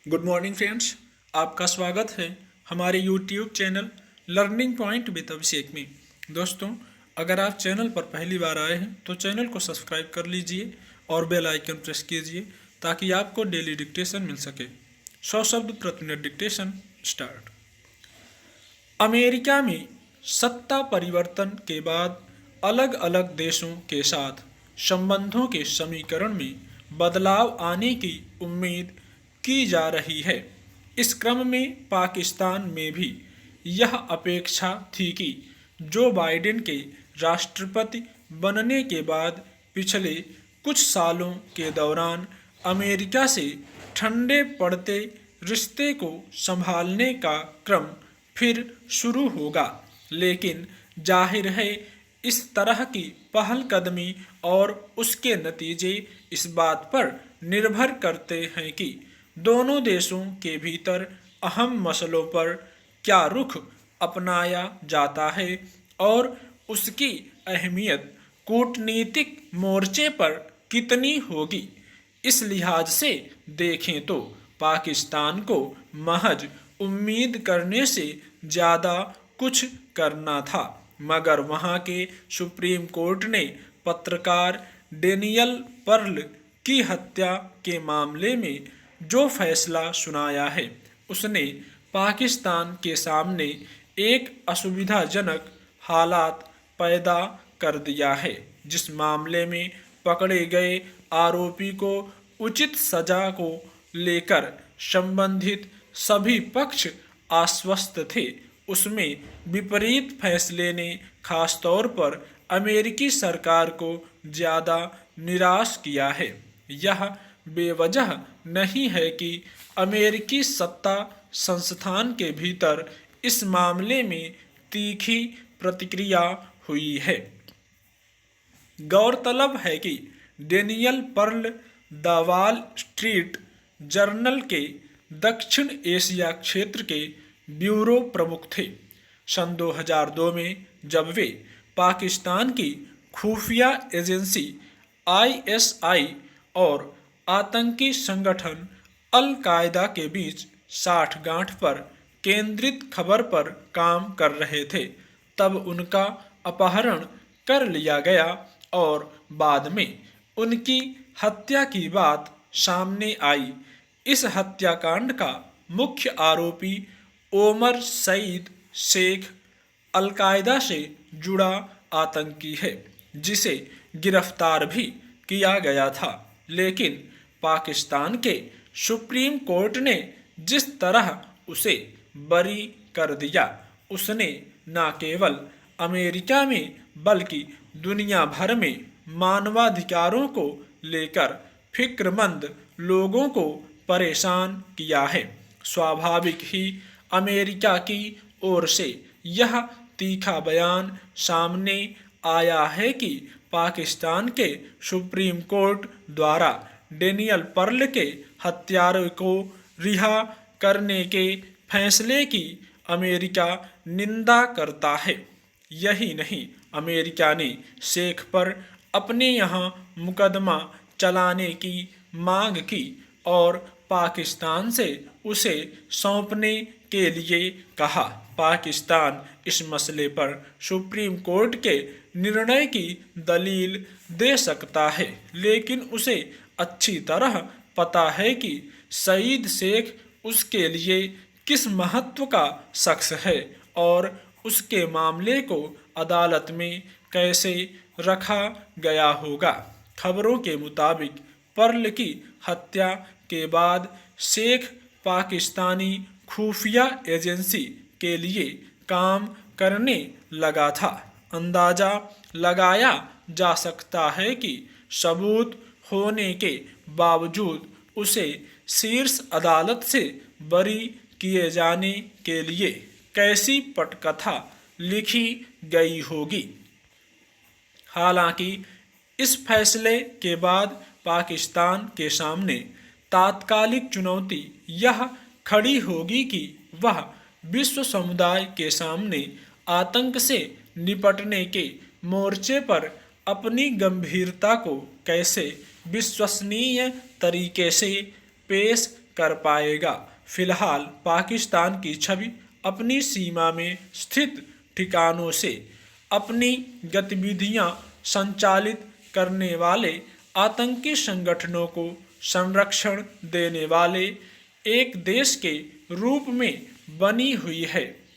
Good morning friends. आपका स्वागत है हमारे YouTube channel learning point with Abhishek में। दोस्तों, अगर आप चैनल पर पहली बार आए हैं तो चैनल को सब्सक्राइब कर लीजिए और बेल आइकन प्रेस कीजिए ताकि आपको डेली डिक्टेशन मिल सके। 100 शब्द प्रति मिनट डिक्टेशन स्टार्ट। अमेरिका में सत्ता परिवर्तन के बाद अलग अलग देशों के साथ संबंधों के समीकरण में बदलाव आने की उम्मीद की जा रही है। इस क्रम में पाकिस्तान में भी यह अपेक्षा थी कि जो बाइडेन के राष्ट्रपति बनने के बाद पिछले कुछ सालों के दौरान अमेरिका से ठंडे पड़ते रिश्ते को संभालने का क्रम फिर शुरू होगा, लेकिन जाहिर है इस तरह की पहलकदमी और उसके नतीजे इस बात पर निर्भर करते हैं कि दोनों देशों के भीतर अहम मसलों पर क्या रुख अपनाया जाता है और उसकी अहमियत कूटनीतिक मोर्चे पर कितनी होगी। इस लिहाज से देखें तो पाकिस्तान को महज उम्मीद करने से ज़्यादा कुछ करना था, मगर वहाँ के सुप्रीम कोर्ट ने पत्रकार डेनियल पर्ल की हत्या के मामले में जो फैसला सुनाया है उसने पाकिस्तान के सामने एक असुविधाजनक हालात पैदा कर दिया है, जिस मामले में पकड़े गए आरोपी को उचित सजा को लेकर संबंधित सभी पक्ष आश्वस्त थे। उसमें विपरीत फैसले ने खासतौर पर अमेरिकी सरकार को ज़्यादा निराश किया है। यह बेवजह नहीं है कि अमेरिकी सत्ता संस्थान के भीतर इस मामले में तीखी प्रतिक्रिया हुई है। गौरतलब है कि Daniel Pearl the wall street journal के दक्षिण एशिया क्षेत्र के ब्यूरो प्रमुख थे। सन 2002 में जब वे पाकिस्तान की खुफिया एजेंसी ISI और आतंकी संगठन अल कायदा के बीच साठगांठ पर केंद्रित खबर पर काम कर रहे थे, तब उनका अपहरण कर लिया गया और बाद में उनकी हत्या की बात सामने आई। इस हत्याकांड का मुख्य आरोपी ओमर सईद शेख अलकायदा से जुड़ा आतंकी है, जिसे गिरफ्तार भी किया गया था, लेकिन पाकिस्तान के सुप्रीम कोर्ट ने जिस तरह उसे बरी कर दिया, उसने न केवल अमेरिका में बल्कि दुनिया भर में मानवाधिकारों को लेकर फिक्रमंद लोगों को परेशान किया है। स्वाभाविक ही अमेरिका की ओर से यह तीखा बयान सामने आया है कि पाकिस्तान के सुप्रीम कोर्ट द्वारा डेनियल पर्ल के हत्यारे को रिहा करने के फैसले की अमेरिका निंदा करता है। यही नहीं, अमेरिका ने शेख पर अपने यहाँ मुकदमा चलाने की मांग की और पाकिस्तान से उसे सौंपने के लिए कहा। पाकिस्तान इस मसले पर सुप्रीम कोर्ट के निर्णय की दलील दे सकता है, लेकिन उसे अच्छी तरह पता है कि सईद शेख उसके लिए किस महत्व का शख्स है और उसके मामले को अदालत में कैसे रखा गया होगा। खबरों के मुताबिक पर्ल की हत्या के बाद शेख पाकिस्तानी खुफिया एजेंसी के लिए काम करने लगा था। अंदाजा लगाया जा सकता है कि सबूत होने के बावजूद उसे शीर्ष अदालत से बरी किए जाने के लिए कैसी पटकथा लिखी गई होगी। हालांकि इस फैसले के बाद पाकिस्तान के सामने तात्कालिक चुनौती यह खड़ी होगी कि वह विश्व समुदाय के सामने आतंक से निपटने के मोर्चे पर अपनी गंभीरता को कैसे विश्वसनीय तरीके से पेश कर पाएगा। फिलहाल पाकिस्तान की छवि अपनी सीमा में स्थित ठिकानों से अपनी गतिविधियां संचालित करने वाले आतंकी संगठनों को संरक्षण देने वाले एक देश के रूप में बनी हुई है।